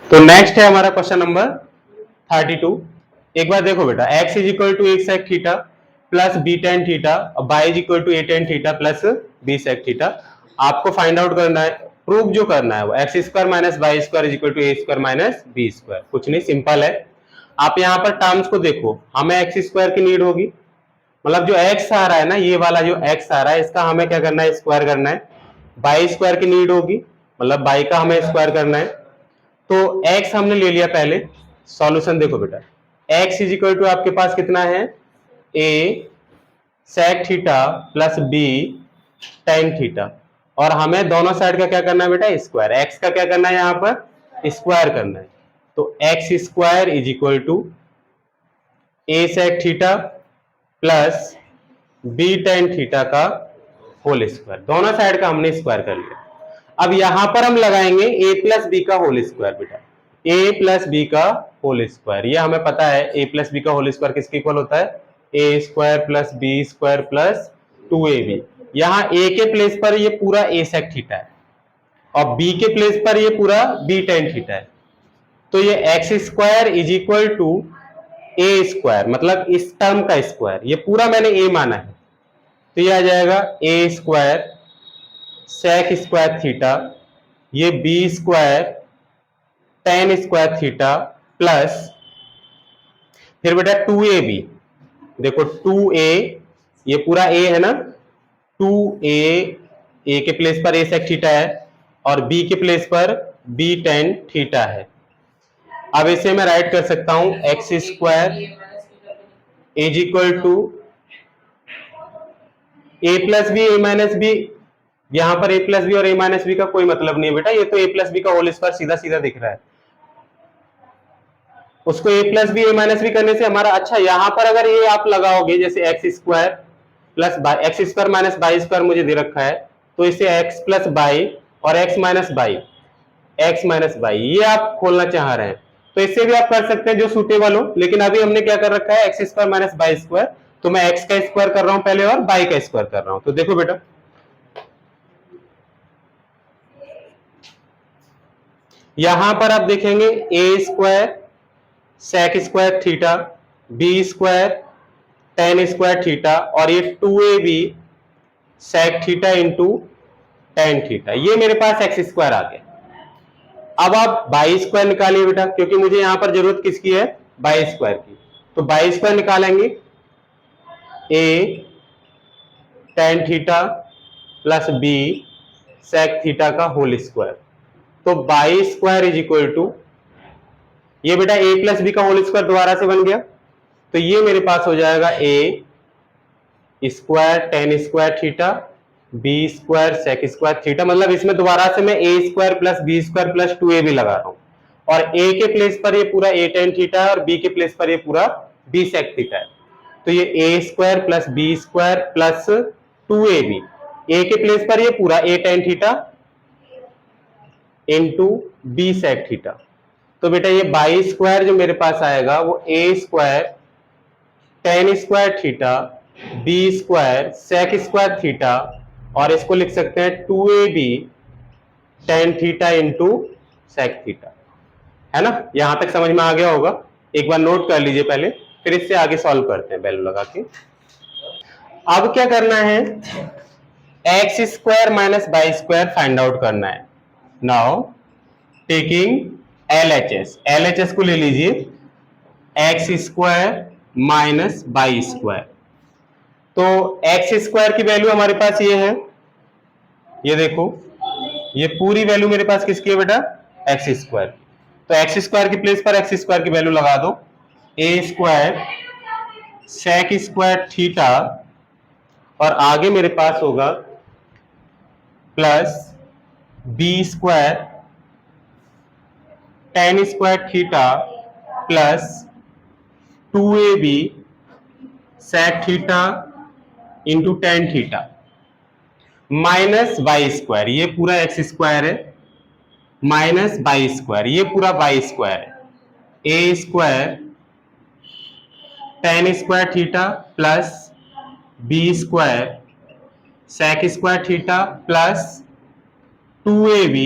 तो नेक्स्ट है हमारा क्वेश्चन नंबर 32। एक बार देखो बेटा, x इज इक्वल टू एक sec theta plus b tan theta और y is equal to a tan theta plus B sec theta. आपको फाइंड आउट करना है, प्रूफ जो करना है वो x square minus y square is equal to a square minus B square. कुछ नहीं, सिंपल है। आप यहाँ पर टर्म्स को देखो, हमें एक्स स्क्वायर की नीड होगी, मतलब जो एक्स आ रहा है ना, ये वाला जो एक्स आ रहा है इसका हमें क्या करना है, स्क्वायर करना है। बाई स्क्वायर की नीड होगी, मतलब बाई का हमें स्क्वायर करना है। तो x हमने ले लिया पहले। सॉल्यूशन देखो बेटा, x इज इक्वल टू आपके पास कितना है, a sec theta plus b tan theta, और हमें दोनों साइड का क्या करना है बेटा, स्क्वायर। x का क्या करना है, यहां पर स्क्वायर करना है। तो x square is equal to a sec theta plus b tan theta का होल स्क्वायर। दोनों साइड का हमने स्क्वायर कर लिया। अब यहां पर हम लगाएंगे a प्लस बी का होल स्क्वायर बेटा, a प्लस बी का होल स्क्वायर। ये हमें पता है a प्लस बी का होल स्क्वायर किसके इक्वल होता है, a square plus B square plus 2ab। यहाँ a के प्लेस पर ये पूरा a सेक थीटा है और b के प्लेस पर ये पूरा b टेन थीटा है। तो ये x square is equal to a square, मतलब इस टर्म का स्क्वायर, ये पूरा मैंने a माना है। तो ये आ जाएगा a square sec square theta, ये B square tan square theta plus फिर बेटा 2ab। देखो 2a, ये पूरा a है ना, 2a, a के प्लेस पर a सेक थीटा है और b के प्लेस पर b टेन थीटा है। अब इसे मैं राइट कर सकता हूं, x square is equal to a plus B A minus b. यहां पर a प्लस बी और a माइनस बी का कोई मतलब नहीं है बेटा, ये तो a प्लस बी का होल स्क्वायर सीधा सीधा दिख रहा है। उसको a plus B A minus b करने से हमारा, अच्छा यहां पर अगर ये आप लगाओगे जैसे x square plus by, x square minus by square मुझे दे रखा है, तो इसे एक्स प्लस बाई और x minus by, x minus by ये आप खोलना चाह रहे हैं तो इससे भी आप कर सकते हैं जो सुटेबल हो। लेकिन अभी हमने क्या कर रखा है, x square minus by square, तो मैं एक्स का स्क्वायर कर रहा हूं पहले और बाई का स्क्वायर कर रहा हूं। तो देखो बेटा, यहां पर आप देखेंगे A square sec square theta, B square tan square theta और ये 2ab sec theta into tan theta, ये मेरे पास एक्स स्क्वायर आ गया। अब आप बाई स्क्वायर निकालिए बेटा, क्योंकि मुझे यहां पर जरूरत किसकी है, बाई स्क्वायर की। तो बाई स्क्वायर निकालेंगे, A tan theta plus B sec theta का होल स्क्वायर। तो Y square is equal to, ये बेटा a प्लस बी का होल स्क्वायर दोबारा से बन गया, तो ये मेरे पास हो जाएगा a square tan square theta B square sec square theta, मतलब इसमें दोबारा से मैं a square plus B square plus 2ab लगा रहा हूं, और a के प्लेस पर ये पूरा a टेन थीटा है और b के प्लेस पर ये पूरा b सेक थीटा है। तो ये a square plus B square plus 2ab, a के प्लेस पर ये पूरा a tan theta into b sec theta. तो बेटा ये बाई स्क्वायर जो मेरे पास आएगा वो a square tan square theta B square sec square theta, और इसको लिख सकते हैं 2ab tan theta into sec theta, है ना। यहां तक समझ में आ गया होगा, एक बार नोट कर लीजिए पहले, फिर इससे आगे सॉल्व करते हैं वैल्यू लगा के। अब क्या करना है, x square minus by square find out करना है। नाउ टेकिंग एलएचएस को ले लीजिए, x square minus by square. तो एक्स स्क्वायर की वैल्यू हमारे पास ये है, ये देखो ये पूरी वैल्यू मेरे पास किसकी है बेटा, एक्स स्क्वायर। तो एक्स स्क्वायर की प्लेस पर एक्स स्क्वायर की वैल्यू लगा दो, A square sec square theta और आगे मेरे पास होगा plus B square tan square theta plus 2ab sec theta into tan theta minus by square, ये पूरा एक्स स्क्वायर है, माइनस बाई स्क्वायर, ये पूरा बाई स्क्वायर है, A square tan square theta plus B square sec square theta plus 2ab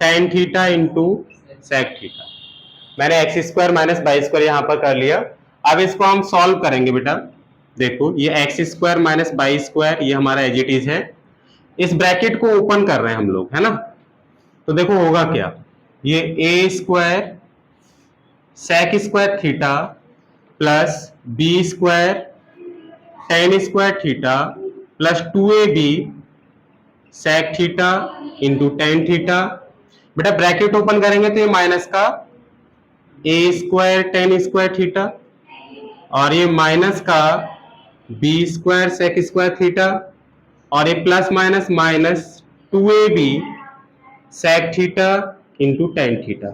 tan theta into sec theta. मैंने X square minus by square यहाँ पर कर लिया। अब इसको हम सॉल्व करेंगे बेटा। देखो ये x square minus by square ये हमारा एज इट इज है। इस ब्रैकेट को ओपन कर रहे हैं हम लोग, है ना। तो देखो होगा क्या, ये A square sec square theta plus B square tan square theta plus 2ab sec theta into tan theta. बेटा ब्रैकेट ओपन करेंगे तो ये माइनस का A square tan square theta और ये माइनस का B square sec square theta और ये plus minus minus 2ab sec theta into tan theta.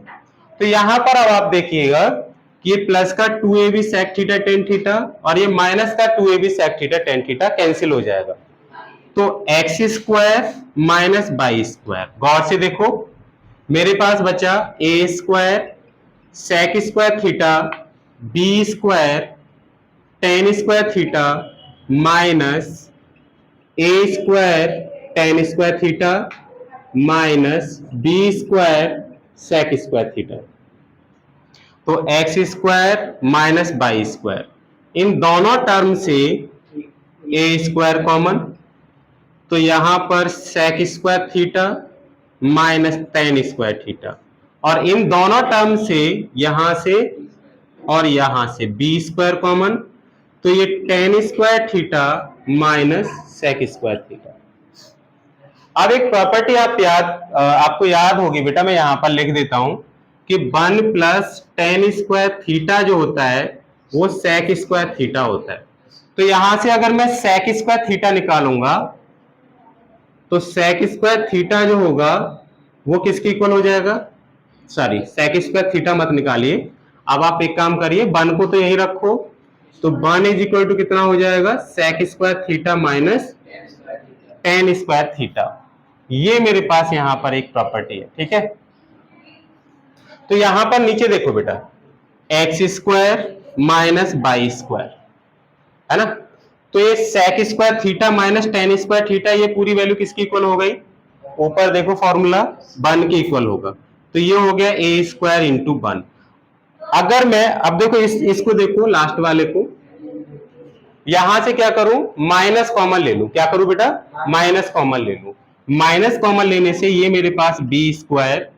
तो यहां पर अब आप देखिएगा कि ये प्लस का 2ab sec theta tan theta और ये माइनस का 2ab sec theta tan theta cancel हो जाएगा। तो X square minus by square, गौर से देखो मेरे पास बचा A square sec square theta B square tan square theta minus A square tan square theta minus B square sec square theta. तो X square minus by square, इन दोनों term से ए स्क्वायर कॉमन, तो यहां पर sec square theta minus tan square theta और इन दोनों term से यहां से और यहां से बी स्क्वायर कॉमन, तो ये tan square theta minus sec square theta. अब एक प्रॉपर्टी आपको याद होगी बेटा, मैं यहां पर लिख देता हूं कि 1 प्लस टेन स्क्वायर थीटा जो होता है वो सेक स्क्वायर थीटा होता है। तो यहां से अगर मैं सेक स्क्वायर थीटा निकालूंगा तो सेक स्क्वायर थीटा जो होगा वो किसके इक्वल हो जाएगा, सॉरी सेक स्क्वायर थीटा मत निकालिए। अब आप एक काम करिए, 1 को तो यही रखो, तो 1 इज इक्वल टू कितना हो जाएगा sec square theta minus tan square theta. ये मेरे पास यहां पर एक प्रॉपर्टी है, ठीक है। तो यहां पर नीचे देखो बेटा, x square minus by square है ना, तो ये sec square theta minus tan square theta ये पूरी वैल्यू किसकी इक्वल हो गई, ऊपर देखो फॉर्मूला 1 के इक्वल होगा, तो ये हो गया ए स्क्वायर इंटू 1। अगर मैं अब देखो इसको देखो लास्ट वाले को, यहां से क्या करूं माइनस कॉमन ले लूं, क्या करूं बेटा माइनस कॉमन ले लूं। माइनस कॉमन लेने से ये मेरे पास B square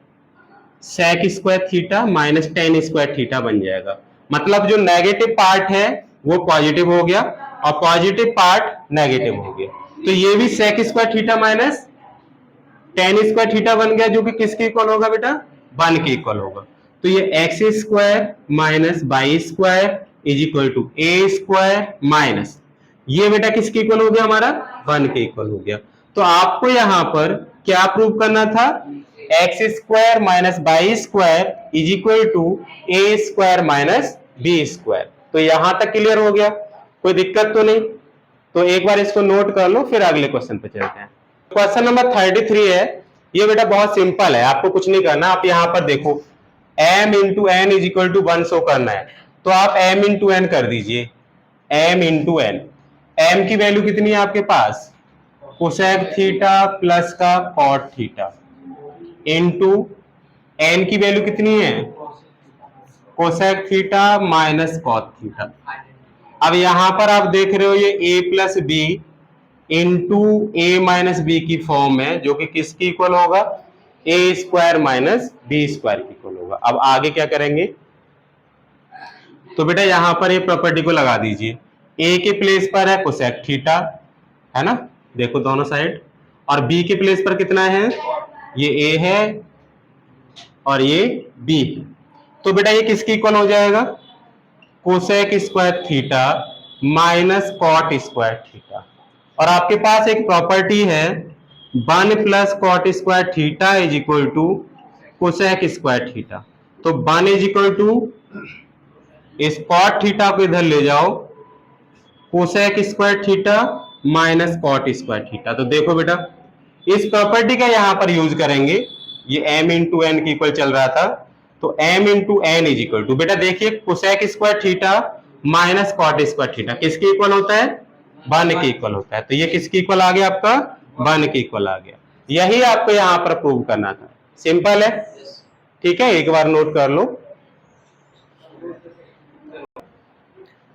sec square theta minus tan square theta बन जाएगा। मतलब जो नेगेटिव पार्ट है वो पॉजिटिव हो गया और पॉजिटिव पार्ट नेगेटिव हो गया, तो ये भी sec square theta minus tan square theta बन गया, जो कि किसके इक्वल होगा बेटा 1 के इक्वल होगा। तो ये x square minus by square is equal to a square minus, ये बेटा किसके इक्वल हो गया हमारा 1 के इक्वल हो गया। तो आपको यहां पर क्या प्रूव करना था, x square minus by square is equal to a square minus B square. तो यहां तक क्लियर हो गया, कोई दिक्कत तो नहीं। तो एक बार इसको नोट कर लो, फिर अगले क्वेश्चन पे चलते हैं। क्वेश्चन नंबर 33 है, ये बेटा बहुत सिंपल है, आपको कुछ नहीं करना। आप यहां पर देखो m into n is equal to 1 show करना है, तो आप m इंटू एन कर दीजिए, m इंटू एन। m की वैल्यू कितनी है आपके पास, कोसेक थीटा प्लस का कॉट थीटा इंटू n की वैल्यू कितनी है cosec theta minus cot theta. अब यहां पर आप देख रहे हो ये a plus B into A minus b की फॉर्म है, जो कि किसकी इक्वल होगा ए स्क्वायर माइनस बी स्क्वायर की इक्वल होगा। अब आगे क्या करेंगे, तो बेटा यहां पर ये प्रॉपर्टी को लगा दीजिए, ए के प्लेस पर है कोसेक थीटा है ना, देखो दोनों साइड, और बी के प्लेस पर कितना है, ये ए है और ये बी है। तो बेटा ये किसकी इक्वल हो जाएगा cosec square theta minus cot square theta. और आपके पास एक प्रॉपर्टी है 1 plus cot square theta is equal to cosec square theta. तो 1 इज इक्वल टू इस कॉट थीटा को इधर ले जाओ, cosec square theta minus cot square theta. तो देखो बेटा इस प्रॉपर्टी का यहां पर यूज करेंगे, ये m इंटू एन की इक्वल चल रहा था, तो m into n is equal to, बेटा देखिए cosec square theta minus cot square theta किसके इक्वल होता है 1 के इक्वल होता है। तो ये किसके इक्वल आ गया आपका 1 के इक्वल आ गया। यही आपको यहां पर प्रूव करना था, सिंपल है। ठीक है, एक बार नोट कर लो।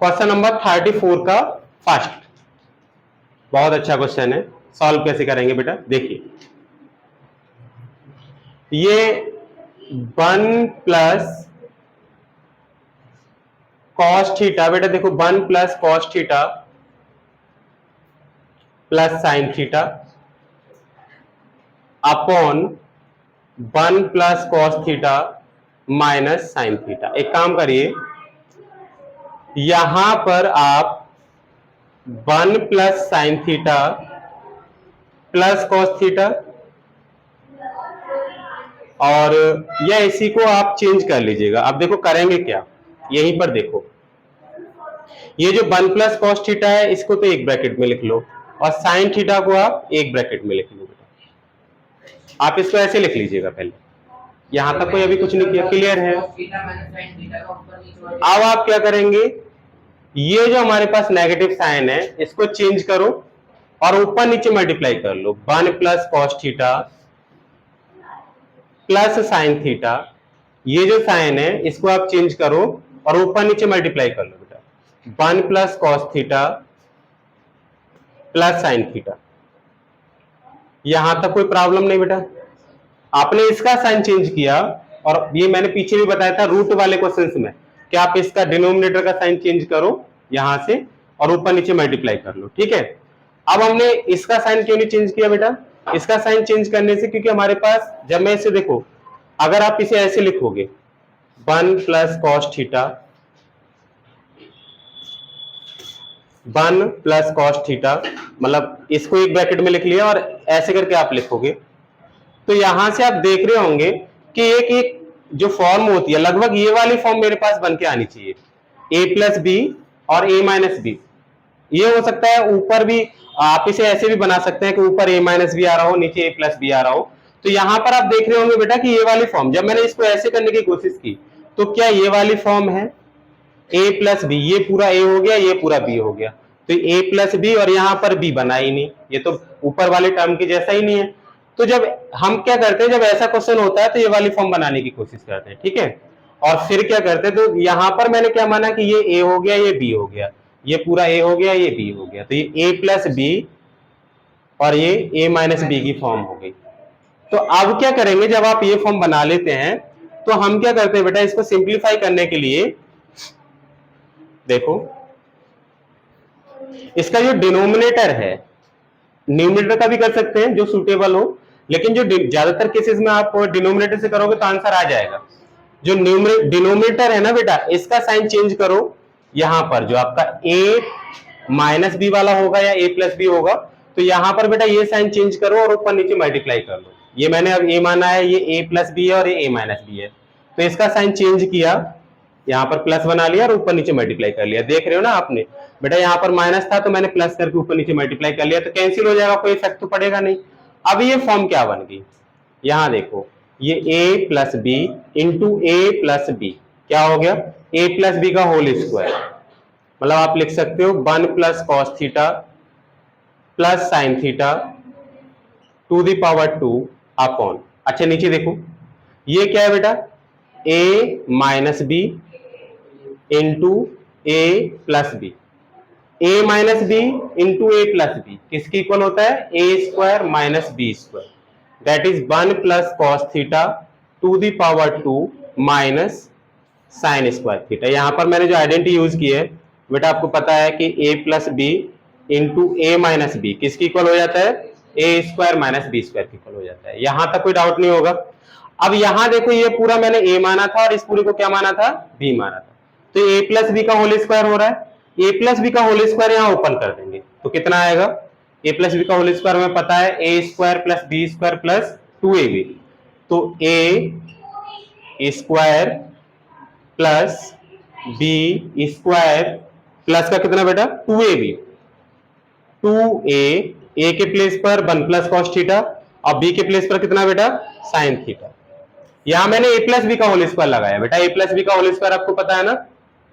क्वेश्चन नंबर 34 का फर्स्ट, बहुत अच्छा क्वेश्चन है। सॉल्व कैसे करेंगे बेटा, देखिए ये 1 प्लस कॉस थीटा, बेटा देखो 1 plus cos theta plus sine theta upon 1 plus cos theta minus sine theta. एक काम करिए, यहां पर आप 1 plus sine theta plus cos theta, और या इसी को आप चेंज कर लीजिएगा। अब देखो करेंगे क्या, यहीं पर देखो, ये जो 1 प्लस कॉस थीटा है इसको तो एक ब्रैकेट में लिख लो, और साइन थीटा को आप एक ब्रैकेट में लिख लो। आप इसको ऐसे लिख लीजिएगा पहले, यहां तक कोई अभी कुछ नहीं किया, क्लियर है। अब आप क्या करेंगे, ये जो हमारे पास नेगेटिव साइन है इसको चेंज करो और ऊपर नीचे मल्टीप्लाई कर लो। 1 plus cos theta plus sine theta, ये जो साइन है इसको आप चेंज करो और ऊपर नीचे मल्टीप्लाई कर लो बेटा। 1 plus cos theta plus sine theta, यहां तक कोई प्रॉब्लम नहीं बेटा। आपने इसका साइन चेंज किया, और ये मैंने पीछे भी बताया था रूट वाले क्वेश्चंस में कि आप इसका डिनोमिनेटर का साइन चेंज करो यहां से और ऊपर नीचे मल्टीप्लाई कर लो, ठीक है। अब हमने इसका साइन क्यों नहीं चेंज किया बेटा, इसका साइन चेंज करने से क्योंकि हमारे पास, जब मैं इसे देखो, अगर आप इसे ऐसे लिखोगे 1 plus cos theta 1 plus cos theta, मतलब इसको एक ब्रैकेट में लिख लिया और ऐसे करके आप लिखोगे, तो यहां से आप देख रहे होंगे कि एक जो फॉर्म होती है लगभग ये वाली फॉर्म मेरे पास बन के आनी चाहिए, a प्लस बी और a माइनस बी। ये हो सकता है ऊपर भी आप इसे ऐसे भी बना सकते हैं कि ऊपर a माइनस बी आ रहा हो, नीचे a प्लस बी आ रहा हो। तो यहां पर आप देख रहे होंगे बेटा कि ये वाली फॉर्म, जब मैंने इसको ऐसे करने की कोशिश की तो क्या ये वाली फॉर्म है a प्लस बी, ये पूरा a हो गया, ये पूरा b हो गया, तो a प्लस बी और यहां पर b बना ही नहीं, ये तो ऊपर वाले टर्म के जैसा ही नहीं है। तो जब हम क्या करते हैं, जब ऐसा क्वेश्चन होता है तो ये वाली फॉर्म बनाने की कोशिश करते हैं, ठीक है। और फिर क्या करते हैं, तो यहां पर मैंने क्या माना कि ये a हो गया, ये b हो गया, ये पूरा a हो गया, ये b हो गया, तो ये a प्लस बी और ये a माइनस बी की फॉर्म हो गई। तो अब क्या करेंगे, जब आप ये फॉर्म बना लेते हैं तो हम क्या करते हैं बेटा, इसको सिंप्लीफाई करने के लिए देखो इसका जो डिनोमिनेटर है, न्यूमरेटर का भी कर सकते हैं जो सूटेबल हो, लेकिन जो ज्यादातर केसेस में आप डिनोमिनेटर से करोगे तो आंसर आ जाएगा। जो डिनोमिनेटर है ना बेटा, इसका साइन चेंज करो, यहां पर जो आपका a माइनस बी वाला होगा या a प्लस बी होगा, तो यहां पर बेटा ये साइन चेंज करो और ऊपर नीचे मल्टीप्लाई कर लो। ये मैंने अब a माना है, ये a प्लस बी है और ये a माइनस बी है, तो इसका साइन चेंज किया, यहाँ पर प्लस बना लिया और ऊपर नीचे मल्टीप्लाई कर लिया। देख रहे हो ना आपने बेटा, यहाँ पर माइनस था तो मैंने प्लस करके ऊपर नीचे मल्टीप्लाई कर लिया, तो कैंसिल हो जाएगा, कोई इफेक्ट तो पड़ेगा नहीं। अब ये फॉर्म क्या बन गई, यहाँ देखो, ये a plus B into A plus B क्या हो गया, a प्लस बी का होल स्क्वायर, मतलब आप लिख सकते हो 1 plus cos theta plus sine theta to the power 2 upon, अच्छा नीचे देखो ये क्या है बेटा, a minus B into A plus B, A minus B into A plus B किसकी इक्वल होता है, A square minus B square, that is 1 plus cos theta to the power 2 minus sign square theta. यहां पर मैंने जो identity use की है बेटा, आपको पता है कि ए प्लस बी इंटू ए माइनस बी किसकी इक्वल हो जाता है, A square minus B square की इक्वल हो जाता है। यहां तक कोई डाउट नहीं होगा। अब यहां देखो, ये पूरा मैंने a माना था और इस पूरे को क्या माना था, b माना था, तो a प्लस बी का होल स्क्वायर हो रहा है, a प्लस बी का होल स्क्वायर यहां ओपन कर देंगे तो कितना आएगा, a प्लस बी का होल स्क्वायर में पता है a square plus B square plus 2ab, तो a square plus B square plus का कितना बेटा 2ab, 2a के प्लेस पर 1 प्लस कॉस थीटा और b के प्लेस पर कितना बेटा साइन थीटा। यहां मैंने a प्लस बी का होल स्क्वायर लगाया बेटा, a प्लस बी का होल स्क्वायर आपको पता है ना,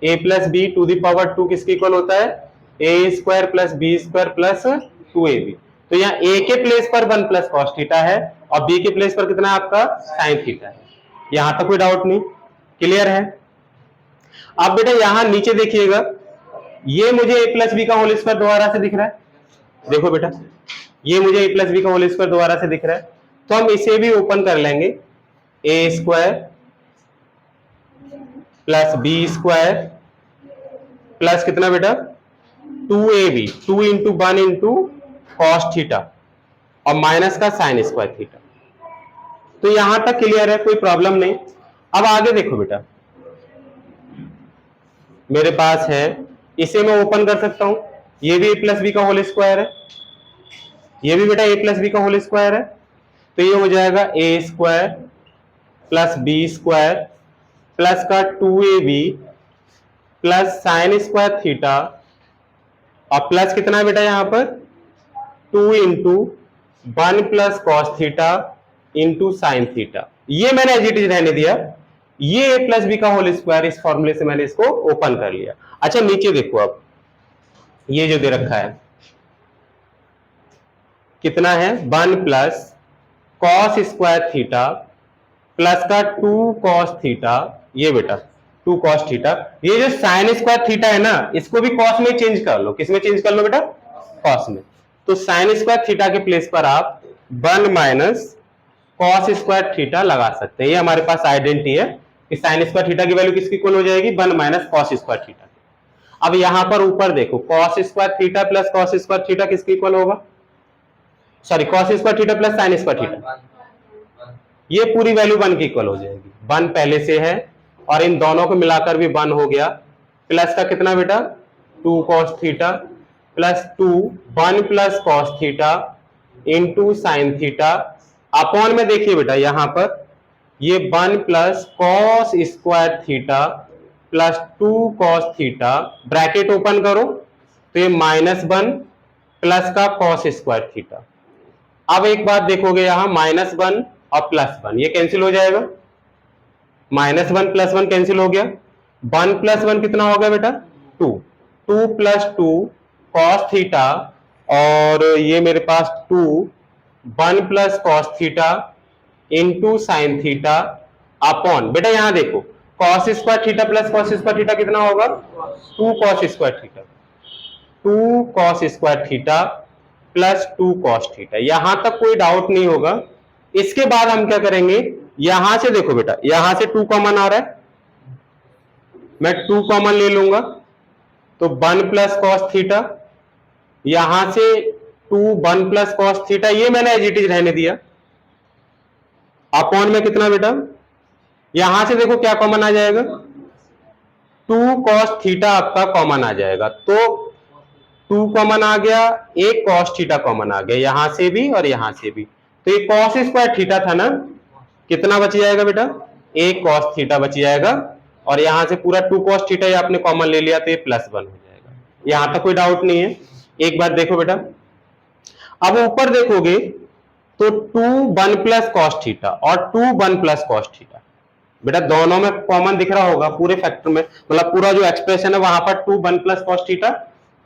a plus b to the power 2 किसके इक्वल होता है, a square plus B square plus 2ab। तो यहाँ a के प्लेस पर 1 प्लस कॉस थीटा है और b के प्लेस पर कितना है आपका साइन थीटा है। यहां तक कोई डाउट नहीं, क्लियर है। अब बेटा यहां नीचे देखिएगा, ये मुझे ए प्लस बी का होल स्क्वायर दोबारा से दिख रहा है, देखो बेटा ये मुझे ए प्लस बी का होल स्क्वायर दोबारा से दिख रहा है, तो हम इसे भी ओपन कर लेंगे, A square plus B square plus कितना बेटा 2ab, 2 into 1 into cos theta और माइनस का साइन स्क्वायर थीटा। तो यहां तक क्लियर है, कोई प्रॉब्लम नहीं। अब आगे देखो बेटा, मेरे पास है, इसे मैं ओपन कर सकता हूं, ये भी ए प्लस बी का होल स्क्वायर है, ये भी बेटा ए प्लस बी का होल स्क्वायर है, तो ये हो जाएगा A square plus B square plus का 2ab plus sine square theta और प्लस कितना है बेटा यहां पर 2 into 1 plus cos theta into sine theta. ये मैंने एज इट इज रहने दिया, ये ए प्लस बी का होल स्क्वायर, इस फॉर्मूले से मैंने इसको ओपन कर लिया। अच्छा नीचे देखो, अब ये जो दे रखा है कितना है 1 plus cos square theta plus का 2 कॉस थीटा, ये बेटा 2 कॉस थीटा, ये जो साइन स्क्वायर थीटा है ना, इसको भी कॉस में चेंज कर लो, किसमें चेंज कर लो बेटा कॉस में, तो साइन स्क्वायर थीटा के प्लेस पर आप 1 माइनस कॉस स्क्वायर थीटा लगा सकते हैं। ये हमारे पास आइडेंटिटी है कि साइन स्क्वायर थीटा की वैल्यू किसकी इक्वल हो जाएगी 1 माइनस कॉस स्क्वायर थीटा। अब यहां पर ऊपर देखो cos square theta plus cos square theta किसके इक्वल होगा, sorry cos square theta plus sine square theta, ये पूरी वैल्यू 1 की इक्वल हो जाएगी, 1 पहले से है और इन दोनों को मिलाकर भी 1 हो गया, प्लस का कितना बेटा 2 cos theta plus 2 1 plus cos theta into sine theta upon में देखिए बेटा यहां पर ये 1 plus cos square theta plus 2 cos theta, bracket open करो तो ये -1 प्लस का कॉस स्क्वायर थीटा। अब एक बात देखोगे यहां -1 और +1 ये कैंसिल हो जाएगा, -1 प्लस 1 कैंसिल हो गया, 1 प्लस 1 कितना होगा बेटा 2, 2 प्लस 2 कॉस थीटा और ये मेरे पास 2 1 plus cos theta into sine theta upon बेटा यहां देखो cos square theta plus cos square theta कितना होगा 2 cos square theta, 2 cos square theta plus 2 cos theta. यहां तक कोई डाउट नहीं होगा। इसके बाद हम क्या करेंगे, यहां से देखो बेटा यहां से 2 कॉमन आ रहा है, मैं 2 कॉमन ले लूंगा तो 1 प्लस कॉस थीटा, यहां से 2 1 प्लस कॉस थीटा, ये मैंने एज इट इज रहने दिया, अपॉन में कितना बेटा यहां से देखो क्या कॉमन आ जाएगा 2 कॉस थीटा आपका कॉमन आ जाएगा, तो 2 कॉमन आ गया, एक कॉस थीटा कॉमन आ गया यहां से भी और यहां से भी, तो ये कॉस स्क्वायर थीटा था ना, कितना बच जाएगा बेटा एक कॉस थीटा बच जाएगा और यहां से पूरा 2 कॉस थीटा ये आपने कॉमन ले लिया तो ये +1 हो जाएगा। यहां तक कोई डाउट नहीं है। एक बात देखो बेटा, अब ऊपर देखोगे तो 2 1 प्लस कॉस थीटा और 2 1 प्लस कॉस थीटा, बेटा दोनों में कॉमन दिख रहा होगा पूरे फैक्टर में, मतलब पूरा जो एक्सप्रेशन है वहां पर 2 1 प्लस कॉस थीटा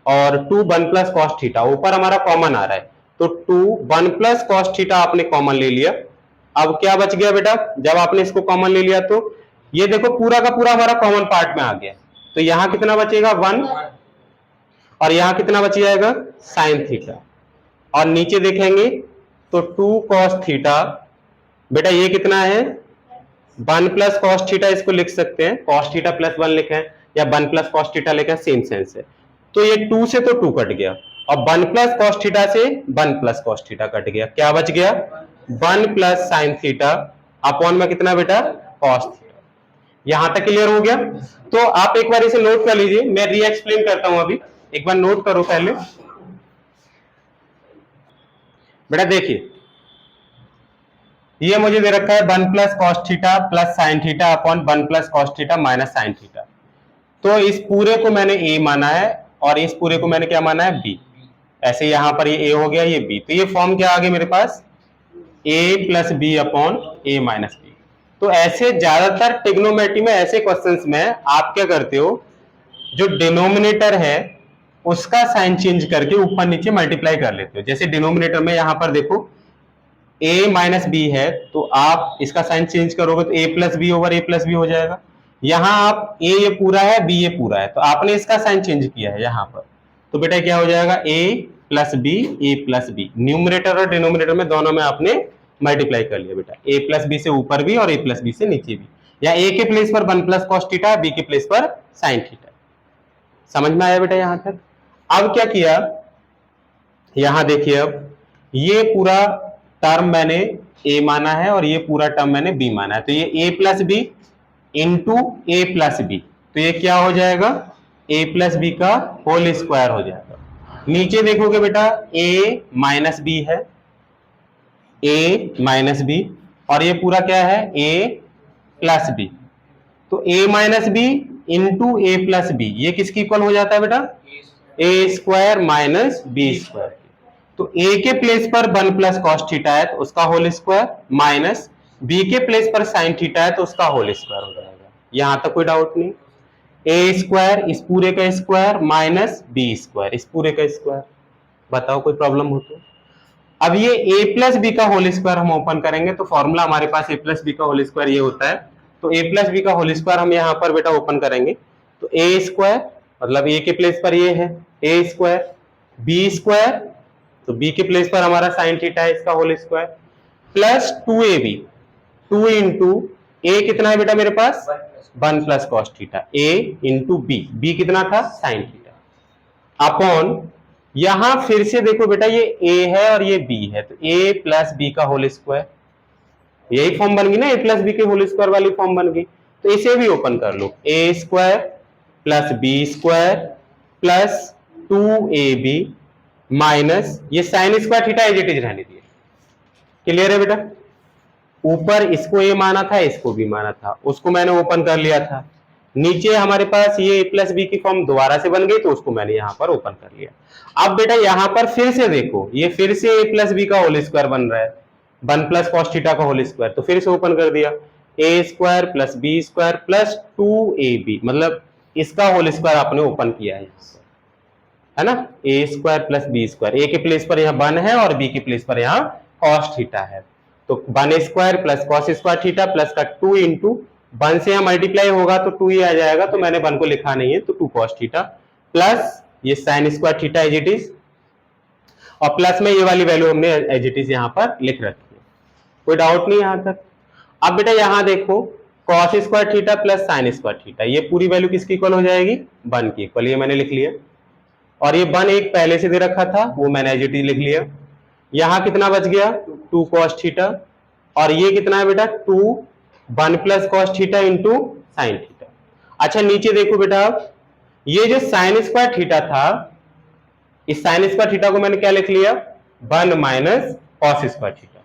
और 2 1 प्लस कॉस थीटा ऊपर हमारा कॉमन आ रहा है, तो 2 1 प्लस कॉस थीटा आपने कॉमन ले लिया। अब क्या बच गया बेटा, जब आपने इसको कॉमन ले लिया तो ये देखो पूरा का पूरा हमारा कॉमन पार्ट में आ गया, तो यहां कितना बचेगा 1 और यहां कितना बच जाएगा साइन थीटा, और नीचे देखेंगे तो 2 कॉस थीटा, बेटा ये कितना है 1 प्लस कॉस थीटा, इसको लिख सकते हैं कॉस थीटा प्लस 1 लिखें या 1 प्लस कॉस थीटा लिखें, सेम सेंस है, तो ये 2 से तो 2 कट गया और 1 प्लस कॉस थीटा से 1 प्लस कॉस थीटा कट गया, क्या बच गया 1 प्लस साइन थीटा अपॉन में कितना बेटा कॉस थीटा। यहां तक क्लियर हो गया। तो आप एक बार इसे नोट कर लीजिए, मैं री एक्सप्लेन करता हूं, अभी एक बार नोट करो पहले बेटा। देखिए ये मुझे दे रखा है 1 plus cos theta plus sine theta upon 1 plus cos theta minus sine theta, तो इस पूरे को मैंने ए माना है और इस पूरे को मैंने क्या माना है बी, ऐसे यहां पर ये ए हो गया ये बी, तो ये फॉर्म क्या आ गया मेरे पास a plus b upon a minus B. तो ऐसे ज्यादातर ट्रिग्नोमेट्री में ऐसे क्वेश्चंस में आप क्या करते हो, जो डिनोमिनेटर है उसका साइन चेंज करके ऊपर नीचे मल्टीप्लाई कर लेते हो। जैसे डिनोमिनेटर में यहां पर देखो a माइनस बी है तो आप इसका साइन चेंज करोगे तो a plus b over a plus b हो जाएगा। यहाँ आप a ये पूरा है, b ये पूरा है, तो आपने इसका साइन चेंज किया है यहाँ पर, तो बेटा क्या हो जाएगा a plus B a plus b, numerator और डिनोमिनेटर में दोनों में आपने मल्टीप्लाई कर लिया बेटा, a प्लस बी से ऊपर भी और a प्लस बी से नीचे भी, या a के प्लेस पर 1 प्लस कॉस थीटा, b के प्लेस पर साइन थीटा। समझ में आया बेटा यहां तक? अब क्या किया, यहां देखिए, अब ये पूरा टर्म मैंने a माना है और ये पूरा टर्म मैंने b माना है, तो ये a plus B into A plus b, तो ये क्या हो जाएगा, a प्लस बी का होल स्क्वायर हो जाएगा। नीचे देखोगे बेटा a माइनस बी है, a माइनस बी, और ये पूरा क्या है a प्लस बी, तो a minus B into A plus B, ये किसकी इक्वल हो जाता है बेटा, a square minus B square. तो a के प्लेस पर 1 प्लस कॉस थीटा है तो उसका होल स्क्वायर, माइनस b के प्लेस पर साइन थीटा है तो उसका होल स्क्वायर हो जाएगा। यहां तक कोई डाउट नहीं। ए स्क्वायर इस पूरे का स्क्वायर माइनस बी स्क्वायर इस पूरे का स्क्वायर, बताओ कोई प्रॉब्लम हो तो। अब ये a प्लस बी का होल स्क्वायर हम ओपन करेंगे तो फॉर्मूला हमारे पास a प्लस बी का होल स्क्वायर ये होता है, तो a प्लस बी का होल स्क्वायर हम यहाँ पर बेटा ओपन करेंगे तो a स्क्वायर मतलब a के प्लेस पर ये है a स्क्वायर, b स्क्वायर तो b के प्लेस पर हमारा साइन थीटा है इसका whole square, plus 2ab, 2 into a कितना है बेटा मेरे पास 1 plus cos theta, a into b कितना था साइन थीटा, अपॉन यहां फिर से देखो बेटा ये a है और ये b है तो a प्लस बी का होल स्क्वायर, यही फॉर्म बन गई ना, a प्लस बी के होल स्क्वायर वाली फॉर्म बन गई, तो इसे भी ओपन कर लो, a square plus B square plus 2ab minus ये sine square theta as it is रहने दिए। क्लियर है बेटा? ऊपर इसको a माना था, इसको b माना था, उसको मैंने ओपन कर लिया था, नीचे हमारे पास ये a प्लस बी की फॉर्म दोबारा से बन गई तो उसको मैंने यहां पर ओपन कर लिया। अब बेटा यहां पर फिर से देखो ये फिर से a प्लस बी का होल स्क्वायर बन रहा है, 1 प्लस कॉस थीटा का होल स्क्वायर, तो फिर से ओपन कर दिया, a square plus B square plus 2ab, मतलब इसका होल स्क्वायर आपने ओपन किया है ना, a square plus B square, a के प्लेस पर यहाँ 1 है और b के प्लेस पर यहाँ कॉस थीटा है, तो 1 square plus cos square theta plus का 2 इंटू 1 से यहाँ मल्टीप्लाई होगा तो 2 ही आ जाएगा, तो मैंने 1 को लिखा नहीं है तो 2 कॉस थीटा प्लस ये sine square theta as it is, और प्लस में ये वाली वैल्यू हमने एज इट इज यहाँ पर लिख रखी है। कोई डाउट नहीं यहां तक? अब बेटा यहां देखो cos square theta plus sine square theta, ये पूरी वैल्यू किसकी इक्वल हो जाएगी 1 की इक्वल, ये मैंने लिख लिया, और ये 1 एक पहले से दे रखा था वो मैंने एज इट इज लिख लिया। यहां कितना बच गया 2 कॉस थीटा, और ये कितना है बेटा 2 1 plus cos theta into sine theta. अच्छा नीचे देखो बेटा, ये जो साइन स्क्वायर थीटा था, इस साइन स्क्वायर थीटा को मैंने क्या लिख लिया 1 minus cos square theta,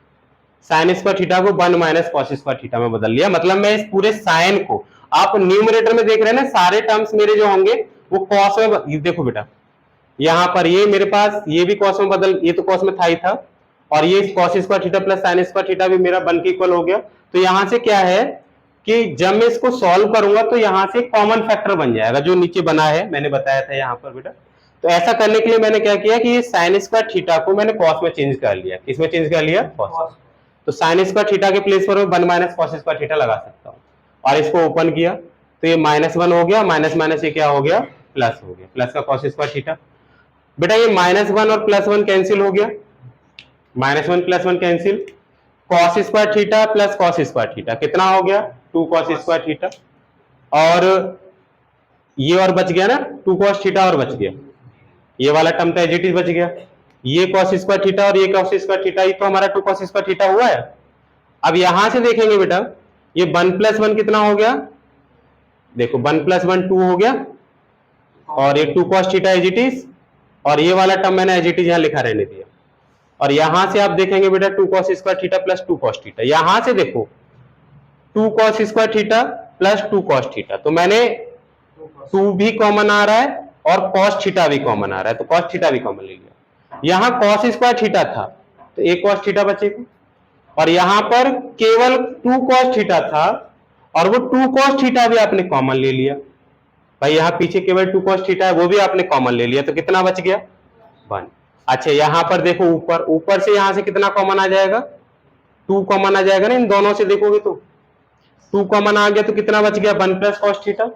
sign square theta को 1 माइनस कॉस स्क्वायर थीटा में बदल लिया, मतलब मैं इस पूरे साइन को, आप न्यूमरेटर में देख रहे हैं ना सारे टर्म्स मेरे जो होंगे वो कॉस में, देखो बेटा यहां पर ये मेरे पास ये भी कॉस में बदल, ये तो कॉस में था ही था, और ये cos square theta plus sine square theta भी मेरा 1 के इक्वल हो गया, तो यहां से क्या है कि जब मैं इसको सॉल्व करूंगा तो यहां से कॉमन फैक्टर बन जाएगा जो नीचे बना है, मैंने बताया था यहां पर बेटा। तो ऐसा करने के लिए मैंने क्या किया कि ये साइन स्क्वायर थीटा को मैंने कॉस में चेंज कर लिया, किसमें चेंज कर लिया कॉस, तो साइन स्क्वायर थीटा के प्लेस पर मैं 1 माइनस कॉस स्क्वायर थीटा लगा सकता हूं, और इसको ओपन किया तो ये -1 हो गया, माइनस माइनस ये क्या हो गया प्लस हो गया, प्लस का कॉस स्क्वायर थीटा। बेटा ये -1 और +1 कैंसिल हो गया, -1 + 1 cancel, cos square theta plus cos square theta कितना हो गया 2 कॉस स्क्वायर थीटा, और ये और बच गया ना 2 कॉस थीटा और बच गया, ये वाला टर्म तो एज इट इज बच गया, ये कॉस स्क्वायर थीटा और ये कॉस स्क्वायर थीटा, ये तो हमारा 2 कॉस स्क्वायर थीटा हुआ है। अब यहां से देखेंगे बेटा ये 1 + 1 कितना हो गया, देखो 1 + 1 2 हो गया, और ये 2 cos theta as it is, और ये वाला टर्म मैंने एज इट इज यहां लिखा रहने दिया, और यहां से आप देखेंगे बेटा 2 cos square theta plus 2 cos theta, यहां से देखो 2 cos square theta plus 2 cos theta, तो मैंने 2 भी कॉमन आ रहा है और कॉस थीटा भी कॉमन आ रहा है, तो कॉस थीटा भी कॉमन ले लिया, यहां कॉस स्क्वायर थीटा था तो एक कॉस थीटा बचेगा, और यहां पर केवल 2 कॉस थीटा था और वो 2 कॉस थीटा भी आपने कॉमन ले लिया, भाई यहां पीछे केवल 2 कॉस थीटा है वो भी आपने कॉमन ले लिया, तो कितना बच गया 1। अच्छा यहां पर देखो ऊपर से यहां से कितना कॉमन आ जाएगा 2 कॉमन आ जाएगा ना इन दोनों से, देखोगे तो 2 कॉमन आ गया तो कितना बच गया 1 प्लस कॉस थीटा,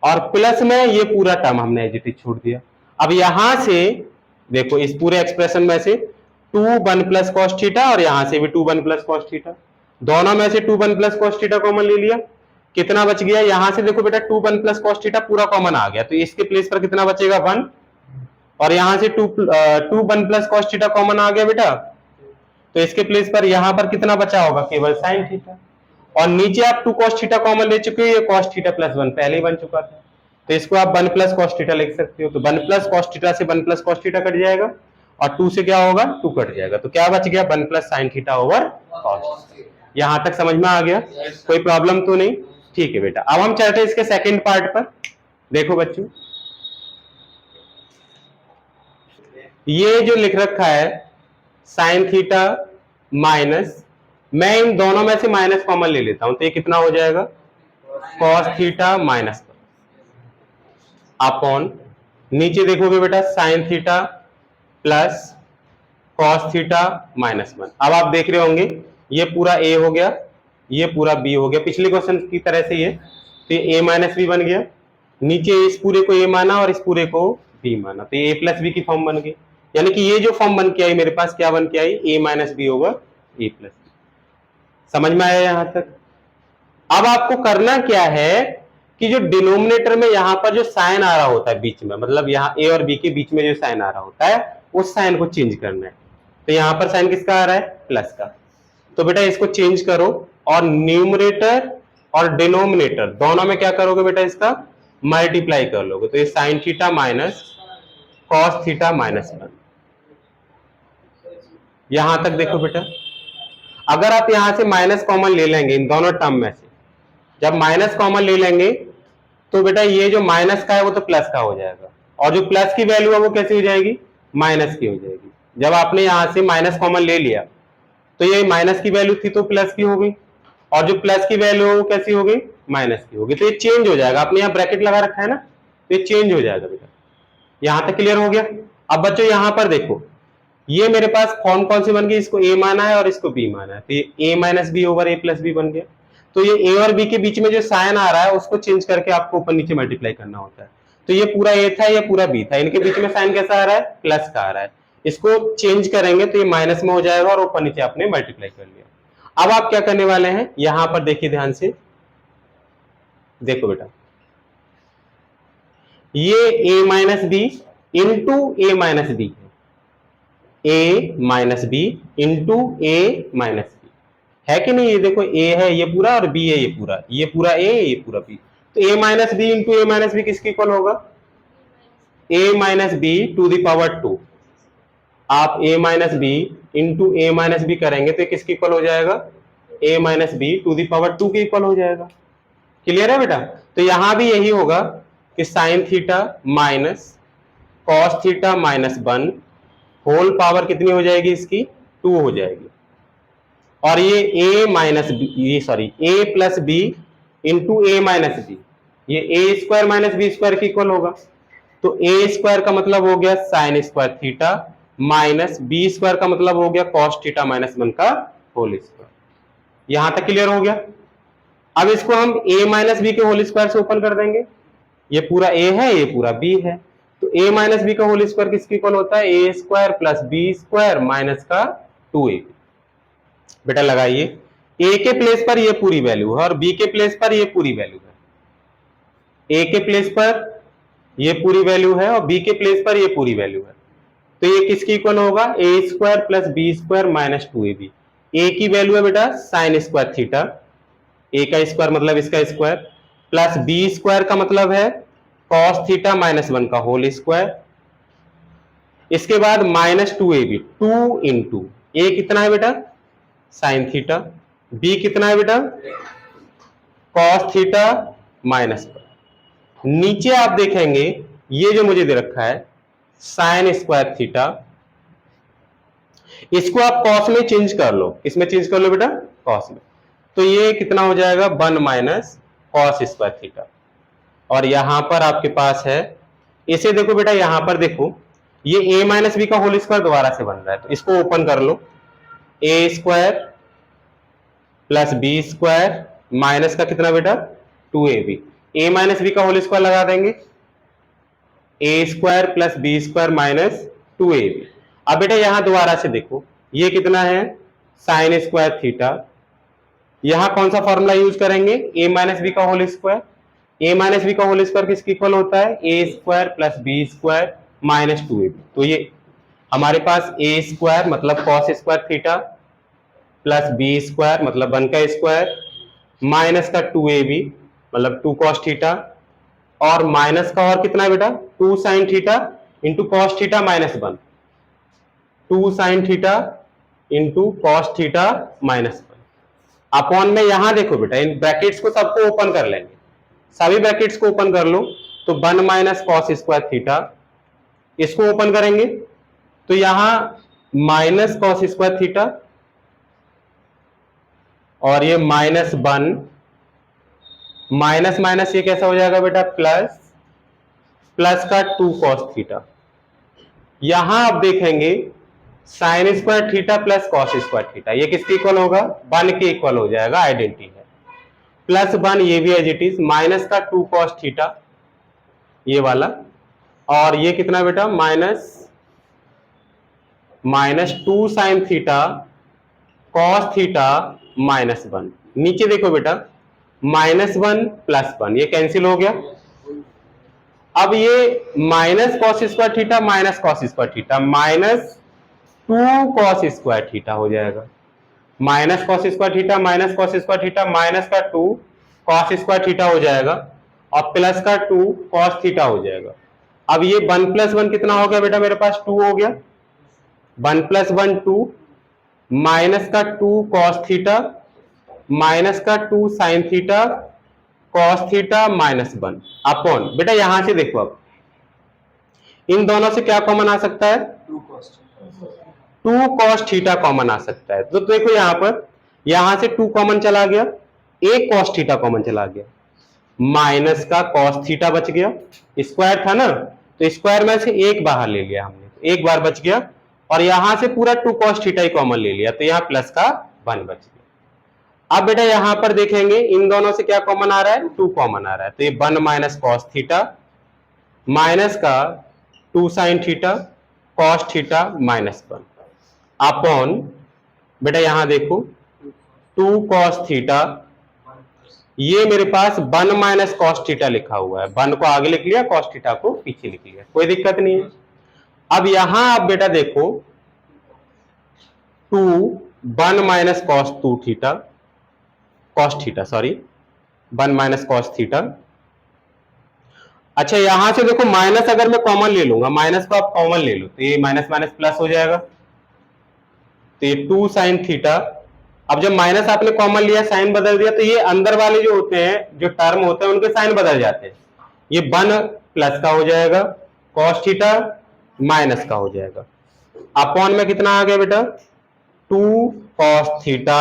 और प्लस में ये पूरा टर्म हमने एज इट इज छोड़ दिया। अब यहां से देखो इस पूरे एक्सप्रेशन में से 2 1 प्लस कॉस थीटा और यहां से भी 2 1 प्लस कॉस थीटा, दोनों में से 2 1 प्लस कॉस थीटा कॉमन ले लिया, कितना बच गया यहां से देखो बेटा 2 1 प्लस कॉस थीटा पूरा कॉमन आ गया, तो इसके प्लेस पर कितना बचेगा 1, और यहां से 2 1 प्लस कॉस थीटा कॉमन आ गया बेटा, तो इसके प्लेस पर यहां पर कितना बचा होगा केवल साइन थीटा, और नीचे आप 2 cos थीटा कॉमन ले चुके हो, ये cos थीटा प्लस 1 पहले ही बन चुका था, तो इसको आप 1 प्लस cos थीटा लिख सकते हो, तो 1 प्लस cos थीटा से 1 प्लस cos थीटा कट जाएगा और 2 से क्या होगा 2 कट जाएगा, तो क्या बच गया 1 plus sine theta over cos। यहां तक समझ में आ गया, कोई प्रॉब्लम तो नहीं? ठीक है बेटा, अब हम चलते हैं इसके सेकंड पार्ट पर। देखो बच्चों, ये जो लिख रखा है साइन थीटा माइनस, मैं इन दोनों में से माइनस कॉमन ले लेता हूं, तो ये कितना हो जाएगा कॉस थीटा माइनस अपॉन, नीचे देखोगे बेटा sine theta plus cos theta minus 1। अब आप देख रहे होंगे ये पूरा ए हो गया, ये पूरा बी हो गया, पिछले क्वेश्चन की तरह से ये, तो ये ए माइनस बी बन गया, नीचे इस पूरे को ए माना और इस पूरे को बी माना, तो ये ए प्लस बी की फॉर्म बन गई, यानी कि ये जो फॉर्म बन के आई मेरे पास क्या बन के आई ए माइनस बी ओवर ए प्लस बी। समझ में आया यहां तक? अब आपको करना क्या है कि जो डिनोमिनेटर में यहां पर जो साइन आ रहा होता है बीच में, मतलब यहाँ ए और बी के बीच में जो साइन आ रहा होता है उस साइन को चेंज करना है, तो यहां पर साइन किसका आ रहा है प्लस का, तो बेटा इसको चेंज करो और न्यूमरेटर और डिनोमिनेटर दोनों में क्या करोगे बेटा इसका मल्टीप्लाई कर लोगे, तो ये sign theta minus cos theta minus 1। यहां तक देखो बेटा, अगर आप यहां से माइनस कॉमन ले लेंगे इन दोनों टर्म में से, जब माइनस कॉमन ले लेंगे तो बेटा ये जो माइनस का है वो तो प्लस का हो जाएगा, और जो प्लस की वैल्यू है वो कैसी हो जाएगी माइनस की हो जाएगी। जब आपने यहां से माइनस कॉमन ले लिया तो ये माइनस की वैल्यू थी तो प्लस की हो गई, और जो प्लस की वैल्यू है वो कैसी हो गई माइनस की हो गई, तो ये चेंज हो जाएगा, आपने यहाँ ब्रैकेट लगा रखा है ना, तो ये चेंज हो जाएगा बेटा। यहां तक क्लियर हो गया? अब बच्चों यहां पर देखो ये मेरे पास फॉर्म कौन सी बन गई, इसको ए माना है और इसको बी माना है, तो ये ए माइनस बी ओवर ए प्लस बी बन गया, तो ये ए और बी के बीच में जो साइन आ रहा है उसको चेंज करके आपको ऊपर नीचे मल्टीप्लाई करना होता है, तो ये पूरा ए था ये पूरा बी था, इनके बीच में साइन कैसा आ रहा है प्लस का आ रहा है, इसको चेंज करेंगे तो ये माइनस में हो जाएगा और ऊपर नीचे आपने मल्टीप्लाई कर लिया। अब आप क्या करने वाले हैं यहां पर देखिए ध्यान से, देखो बेटा ये ए माइनस बी इंटू ए माइनस बी ए माइनस बी इंटू ए माइनस बी है कि नहीं, ये देखो ए है ये पूरा और बी है ये पूरा ए ये पूरा बी, तो A minus B into A minus B किसके इक्वल होगा A minus B to the power 2। आप A minus B into A minus B करेंगे तो किसके इक्वल हो जाएगा A minus B to the power 2 के इक्वल हो जाएगा। क्लियर है बेटा? तो यहां भी यही होगा कि sine theta minus cos theta minus 1 whole power कितनी हो जाएगी इसकी 2 हो जाएगी, और ये a माइनस बी, ये sorry a plus B into A minus B, ये A square minus B square की इक्वल होगा, तो ए स्क्वायर का मतलब हो गया sine square theta minus B square का मतलब हो गया कॉस थीटा माइनस 1 का होल स्क्वायर। यहां तक क्लियर हो गया? अब इसको हम a माइनस बी के होल स्क्वायर से ओपन कर देंगे, ये पूरा a है ये पूरा b है, तो a माइनस बी का होल स्क्वायर किसके इक्वल होता है A square plus B square minus का 2a। बेटा लगाइए, a के प्लेस पर ये पूरी वैल्यू है और b के प्लेस पर ये पूरी वैल्यू है, a के प्लेस पर ये पूरी वैल्यू है और b के प्लेस पर ये पूरी वैल्यू है, तो ये किसके इक्वल होगा ए square plus B square minus 2ab। a की वैल्यू है बेटा साइन स्क्वायर थीटा, a का स्क्वायर मतलब इसका स्क्वायर, प्लस बी स्क्वायर का मतलब है कॉस थीटा माइनस 1 का होल स्क्वायर, इसके बाद माइनस 2ab 2 इंटू ए कितना है बेटा साइन थीटा, बी कितना है बेटा कॉस थीटा माइनस 1, नीचे आप देखेंगे ये जो मुझे दे रखा है साइन स्क्वायर थीटा, इसको आप कॉस में चेंज कर लो, इसमें चेंज कर लो बेटा कॉस में, तो ये कितना हो जाएगा 1 माइनस कॉस स्क्वायर थीटा, और यहां पर आपके पास है इसे देखो बेटा यहां पर देखो ये a माइनस बी का होल स्क्वायर दोबारा से बन रहा है, तो इसको ओपन कर लो, A square plus B square minus का कितना बेटा 2ab, a माइनस बी का होल स्क्वायर लगा देंगे, A square plus B square minus 2ab। अब बेटा यहां दोबारा से देखो ये कितना है साइन स्क्वायर थीटा, यहां कौन सा फॉर्मूला यूज करेंगे a माइनस बी का whole square, a minus B का होल स्क्वायर किसके इक्वल होता है A square plus B square minus 2ab। तो ये हमारे पास ए स्क्वायर मतलब cos square theta plus B square मतलब 1 का स्क्वायर माइनस का 2ab मतलब 2 कॉस थीटा और माइनस का और कितना है बेटा 2 sine theta into cos theta minus 1, 2 sine theta into cos theta minus 1 upon में यहां देखो बेटा इन ब्रैकेट्स को सबको ओपन कर लेंगे, सभी ब्रैकेट्स को ओपन कर लो तो 1 माइनस कॉस स्क्वायर थीटा, इसको ओपन करेंगे तो यहां माइनस कॉस स्क्वायर थीटा और ये माइनस 1 माइनस माइनस ये कैसा हो जाएगा बेटा प्लस, प्लस का 2 कॉस थीटा, यहां आप देखेंगे sign square theta plus cos square theta ये किसके इक्वल होगा 1 के इक्वल हो जाएगा, आइडेंटिटी है, प्लस 1 ये भी एज इट इज माइनस का 2 कॉस थीटा ये वाला और ये कितना बेटा minus 2 sine theta cos theta minus 1, नीचे देखो बेटा माइनस 1 प्लस 1 ये कैंसिल हो गया। अब ये minus cos square theta minus cos square theta minus 2 cos square theta हो जाएगा, minus cos square theta minus cos square theta minus का 2 कॉस स्क्वायर थीटा हो जाएगा और प्लस का 2 कॉस थीटा हो जाएगा। अब ये 1 प्लस 1 कितना हो गया बेटा मेरे पास 2 हो गया, 1 प्लस 1 2 माइनस का 2 कॉस थीटा माइनस का 2 sine theta cos theta minus 1 upon बेटा यहां से देखो अब इन दोनों से क्या कॉमन आ सकता है 2 कॉस थीटा कॉमन आ सकता है, तो देखो यहां से 2 कॉमन चला गया, एक कॉस थीटा कॉमन चला गया, माइनस का कॉस थीटा बच गया, स्क्वायर था ना तो स्क्वायर में से एक बाहर ले लिया हमने, तो एक बार बच गया और यहां से पूरा 2 कॉस थीटा ही कॉमन ले लिया तो यहां प्लस का 1 बच गया। अब बेटा यहां पर देखेंगे इन दोनों से क्या कॉमन आ रहा है 2 कॉमन आ रहा है, तो ये 1 माइनस कॉस थीटा माइनस का 2 sine theta cos theta minus 1 upon बेटा यहां देखो 2 कॉस थीटा, ये मेरे पास 1 माइनस कॉस थीटा लिखा हुआ है, 1 को आगे लिख लिया कॉस थीटा को पीछे लिख लिया, कोई दिक्कत नहीं है। अब यहां आप बेटा देखो 1 minus cos 2 theta cos theta sorry 1 minus cos theta, अच्छा यहां से देखो माइनस अगर मैं कॉमन ले लूंगा, माइनस को आप कॉमन ले लो तो ये माइनस माइनस प्लस हो जाएगा, तो ये 2 साइन थीटा, अब जब माइनस आपने कॉमन लिया साइन बदल दिया तो ये अंदर वाले जो होते हैं जो टर्म होते हैं उनके साइन बदल जाते हैं, ये 1 प्लस का हो जाएगा कॉस थीटा माइनस का हो जाएगा अपॉन में कितना आ गया बेटा 2 cos theta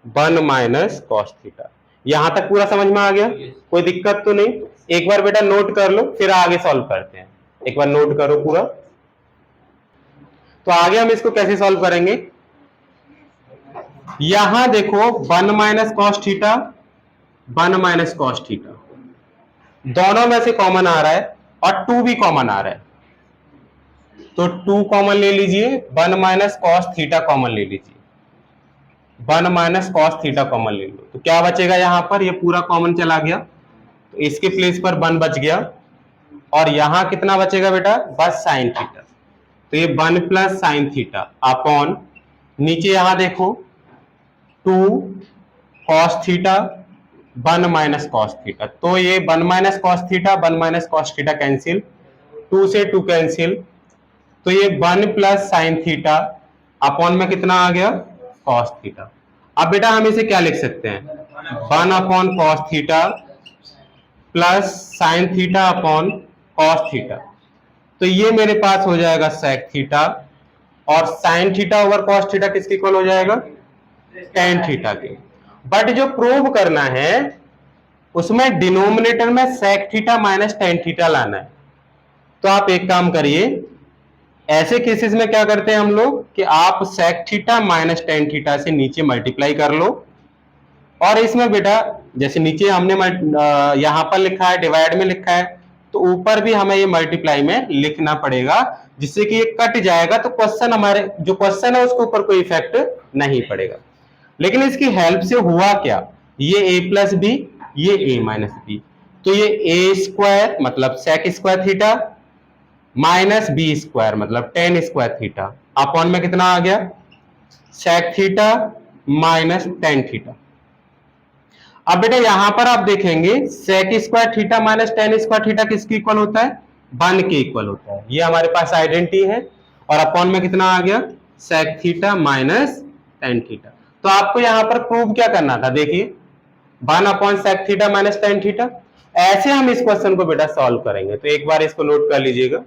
1 minus cos theta, यहां तक पूरा समझ में आ गया, कोई दिक्कत तो नहीं। एक बार बेटा नोट कर लो फिर आगे सॉल्व करते हैं, एक बार नोट करो पूरा। तो आगे हम इसको कैसे सॉल्व करेंगे, यहां देखो 1 minus cos theta 1 minus cos theta दोनों में से कॉमन आ रहा है और 2 भी कॉमन आ रहा है, तो 2 कॉमन ले लीजिए 1 माइनस कॉस थीटा कॉमन ले लीजिए, 1 माइनस कॉस थीटा कॉमन ले लो तो क्या बचेगा यहां पर, ये पूरा कॉमन चला गया तो इसके प्लेस पर 1 बच गया और यहां कितना बचेगा बेटा बस साइन थीटा, तो ये 1 प्लस साइन थीटा अपॉन नीचे यहां देखो 2 cos theta 1 minus cos theta, तो ये 1 minus cos theta 1 minus cos theta cancel, 2 से 2 कैंसिल, तो ये 1 प्लस साइन थीटा अपॉन में कितना आ गया कॉस थीटा। अब बेटा हम इसे क्या लिख सकते हैं 1 upon cos theta plus sine theta upon cos theta, तो ये मेरे पास हो जाएगा सेक थीटा और sine theta over cos theta किसके इक्वल हो जाएगा टेन थीटा के, बट जो प्रूव करना है उसमें डिनोमिनेटर में sec theta minus tan theta लाना है, तो आप एक काम करिए ऐसे केसेस में क्या करते हैं हम लोग कि आप sec theta minus tan theta से नीचे मल्टीप्लाई कर लो और इसमें बेटा जैसे नीचे हमने यहाँ पर लिखा है, डिवाइड में लिखा है, तो ऊपर भी हमें ये मल्टीप्लाई में लिखना पड़ेगा, जिससे कि ये कट जाएगा, तो क्वेश्चन हमारे जो क्वेश्चन है उसके ऊपर कोई इफेक्ट नहीं पड़ेगा। लेकिन इसकी हेल्प से हुआ क्या, ये a प्लस बी, ये a माइनस बी, तो ये a स्क्वायर मतलब sec square theta minus B square मतलब टेन स्क्वायर थीटा अपॉन में कितना आ गया, sec theta minus tan theta. अब बेटा यहां पर आप देखेंगे sec square theta minus tan square theta किसके इक्वल होता है, 1 के इक्वल होता है। ये हमारे पास आइडेंटिटी है, और अपॉन में कितना आ गया, sec theta minus tan theta. तो आपको यहां पर प्रूव क्या करना था, देखिए 1 upon sec theta minus tan theta. ऐसे हम इस क्वेश्चन को बेटा सॉल्व करेंगे, तो एक बार इसको नोट कर लीजिएगा।